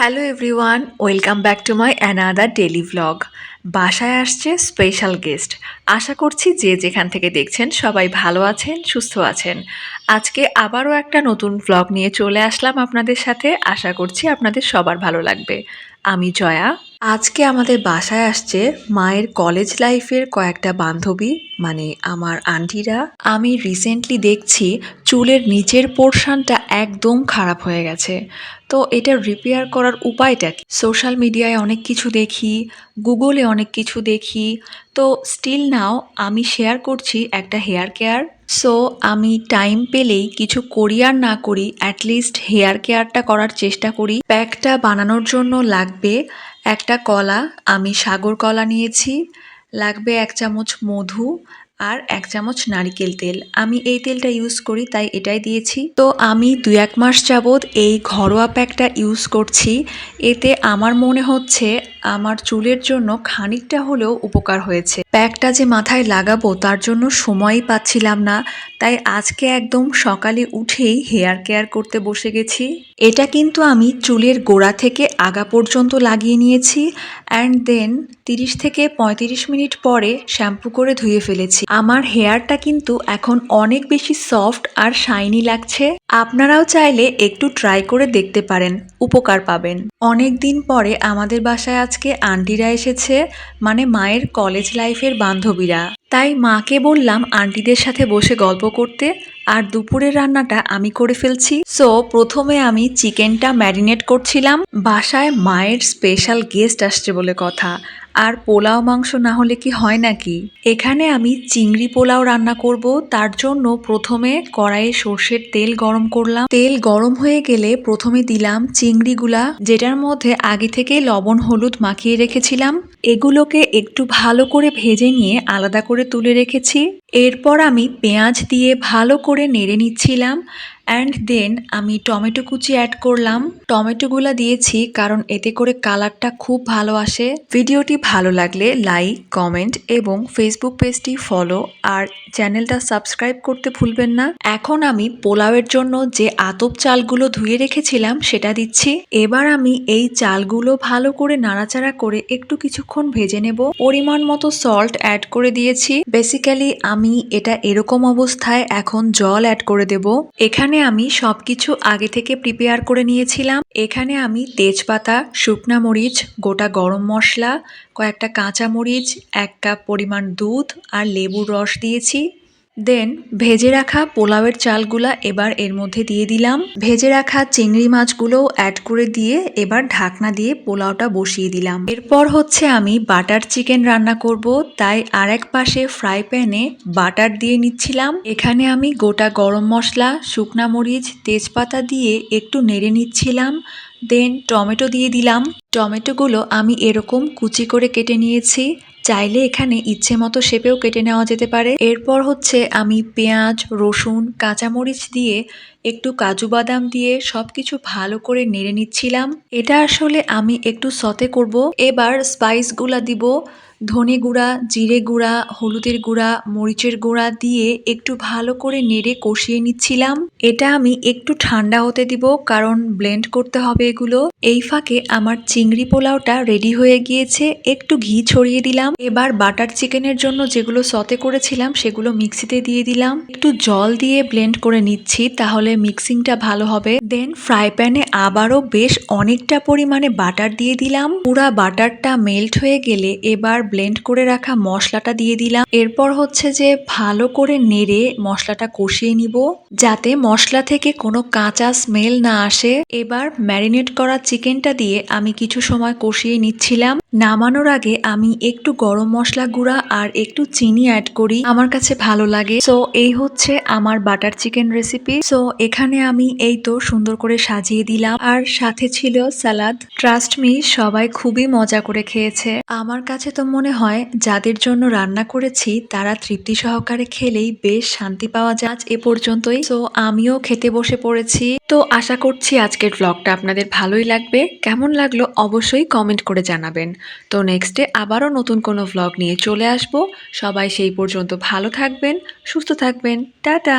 Hello everyone, welcome back to my another daily vlog. বাসায় আসছে special guest. আশা করছি যে যেখান থেকে দেখছেন সবাই ভালো আছেন, সুস্থ আছেন। আজকে আবারও একটা নতুন ভ্লগ নিয়ে চলে আসলাম আপনাদের সাথে। আশা করছি আপনাদের সবার ভালো লাগবে। আমি জয়া। আজকে আমাদের বাসায় আসছে মায়ের কলেজ লাইফের কয়েকটা বান্ধবী, মানে আমার আন্টিরা। আমি রিসেন্টলি দেখছি চুলের নিচের পোর্শনটা একদম খারাপ হয়ে গেছে। তো এটা রিপেয়ার করার উপায়টা কি? সোশ্যাল মিডিয়ায় অনেক কিছু দেখি, গুগলে অনেক কিছু দেখি। তো স্টিল নাও আমি শেয়ার করছি একটা হেয়ার কেয়ার। সো আমি টাইম পেলেই কিছু করি আর না করি, অ্যাটলিস্ট হেয়ার কেয়ারটা করার চেষ্টা করি। প্যাকটা বানানোর জন্য লাগবে একটা কলা, আমি সাগর কলা নিয়েছি। লাগবে 1 চামচ মধু আর 1 চামচ নারিকেল তেল। আমি এই তেলটা ইউজ করি তাই এটাই দিয়েছি। তো আমি 2-1 মাস যাবৎ এই ঘরোয়া প্যাকটা ইউজ করছি। এতে আমার মনে হচ্ছে আমার চুলের জন্য খানিকটা হলেও উপকার হয়েছে। প্যাকটা যে মাথায় লাগাবো তার জন্য সময়ই পাচ্ছিলাম না, তাই আজকে একদম সকালে উঠেই হেয়ার কেয়ার করতে বসে গেছি। এটা কিন্তু আমি চুলের গোড়া থেকে আগা পর্যন্ত লাগিয়ে নিয়েছি অ্যান্ড দেন 30 থেকে 35 মিনিট পরে শ্যাম্পু করে ধুয়ে ফেলেছি। আমার হেয়ারটা কিন্তু এখন অনেক বেশি সফট আর শাইনি লাগছে। আপনারাও চাইলে একটু ট্রাই করে দেখতে পারেন, উপকার পাবেন। অনেক দিন পরে আমাদের বাসায় আজকে আন্টিরা এসেছে, মানে মায়ের কলেজ লাইফের বান্ধবীরা। তাই মাকে বললাম আন্টিদের সাথে বসে গল্প করতে, আর দুপুরের রান্নাটা আমি করে ফেলছি। সো প্রথমে আমি চিকেনটা ম্যারিনেট করছিলাম। বাসায় মায়ের স্পেশাল গেস্ট আসছে বলে কথা, আর পোলাও মাংস না হলে কি হয় নাকি। এখানে আমি চিংড়ি পোলাও রান্না করব। তার জন্য প্রথমে কড়াইয়ে সর্ষের তেল গরম করলাম। তেল গরম হয়ে গেলে প্রথমে দিলাম চিংড়িগুলা, যেটার মধ্যে আগে থেকে লবণ হলুদ মাখিয়ে রেখেছিলাম। এগুলোকে একটু ভালো করে ভেজে নিয়ে আলাদা করে তুলে রেখেছি। এরপর আমি পেঁয়াজ দিয়ে ভালো করে নেড়ে নিচ্ছিলাম অ্যান্ড দেন আমি টমেটো কুচি অ্যাড করলাম। টমেটোগুলো দিয়েছি কারণ এতে করে কালারটা খুব ভালো আসে। ভিডিওটি ভালো লাগলে লাইক, কমেন্ট এবং ফেসবুক পেজটি ফলো আর চ্যানেলটা সাবস্ক্রাইব করতে ভুলবেন না। এখন আমি পোলাওয়ের জন্য যে আতপ চালগুলো ধুয়ে রেখেছিলাম সেটা দিচ্ছি। এবার আমি এই চালগুলো ভালো করে নাড়াচাড়া করে একটু কিছুক্ষণ ভেজে নেব। পরিমাণ মতো সল্ট অ্যাড করে দিয়েছি। বেসিক্যালি আমি এটা এরকম অবস্থায় এখন জল অ্যাড করে দেব। এখানে আমি সবকিছু আগে থেকে প্রিপেয়ার করে নিয়েছিলাম। এখানে আমি তেজপাতা, শুকনা মরিচ, গোটা গরম মশলা, কয়েকটা কাঁচা মরিচ, 1 কাপ পরিমাণ দুধ আর লেবুর রস দিয়েছি। দেন ভেজে রাখা পোলাওয়ের চালগুলা এবার এর মধ্যে দিয়ে দিলাম। ভেজে রাখা চিংড়ি মাছগুলোও অ্যাড করে দিয়ে এবার ঢাকনা দিয়ে পোলাওটা বসিয়ে দিলাম। এরপর হচ্ছে আমি বাটার চিকেন রান্না করব, তাই আরেক পাশে ফ্রাই প্যানে বাটার দিয়ে নিচ্ছিলাম। এখানে আমি গোটা গরম মশলা, শুকনা মরিচ, তেজপাতা দিয়ে একটু নেড়ে নিচ্ছিলাম। দেন টমেটো দিয়ে দিলাম। টমেটোগুলো আমি এরকম কুচি করে কেটে নিয়েছি। চাইলে এখানে ইচ্ছে মতো শেপেও কেটে নেওয়া যেতে পারে। এরপর হচ্ছে আমি পেঁয়াজ, রসুন, কাঁচামরিচ দিয়ে একটু কাজু বাদাম দিয়ে সবকিছু ভালো করে নেড়ে নিচ্ছিলাম। এটা আসলে আমি একটু সতে করব। এবার স্পাইসগুলা দিব। ধনে গুঁড়া, জিরে গুঁড়া, হলুদের গুঁড়া, মরিচের গুঁড়া দিয়ে একটু ভালো করে নেড়ে কষিয়ে নিচ্ছিলাম। এটা আমি একটু ঠান্ডা হতে দিব কারণ ব্লেন্ড করতে হবে এগুলো। এই ফাঁকে আমার চিংড়ি পোলাওটা রেডি হয়ে গিয়েছে। একটু ঘি ছড়িয়ে দিলাম। এবার বাটার চিকেনের জন্য যেগুলো সতে করেছিলাম সেগুলো মিক্সিতে দিয়ে দিলাম। একটু জল দিয়ে ব্লেন্ড করে নিচ্ছি, তাহলে মিক্সিংটা ভালো হবে। দেন ফ্রাই প্যানে আবারও বেশ অনেকটা পরিমাণে বাটার দিয়ে দিলাম। পুরা বাটারটা মেল্ট হয়ে গেলে এবার ব্লেন্ড করে রাখা মশলাটা দিয়ে দিলাম। এরপর হচ্ছে যে ভালো করে নেড়ে মশলাটা কষিয়ে নিব, যাতে মশলা থেকে কোনো কাঁচা স্মেল না আসে। এবার ম্যারিনেট করা চিকেনটা দিয়ে আমি কিছু সময় কষিয়ে নিচ্ছিলাম। নামানোর আগে আমি একটু গরম মশলা গুঁড়া আর একটু চিনি অ্যাড করি, আমার কাছে ভালো লাগে। সো এই হচ্ছে আমার বাটার চিকেন রেসিপি। সো এখানে আমি এই তো সুন্দর করে সাজিয়ে দিলাম, আর সাথে ছিল স্যালাড। ট্রাস্ট মি, সবাই খুবই মজা করে খেয়েছে। আমার কাছে তো মনে হয় যাদের জন্য রান্না করেছি তারা তৃপ্তি সহকারে খেলেই বেশ শান্তি পাওয়া যায়। আজ এ পর্যন্তই। সো আমিও খেতে বসে পড়েছি। তো আশা করছি আজকের ব্লগটা আপনাদের ভালোই লাগবে। কেমন লাগলো অবশ্যই কমেন্ট করে জানাবেন। তো নেক্সটে আবারও নতুন কোনো ভ্লগ নিয়ে চলে আসব। সবাই সেই পর্যন্ত ভালো থাকবেন, সুস্থ থাকবেন। টাটা।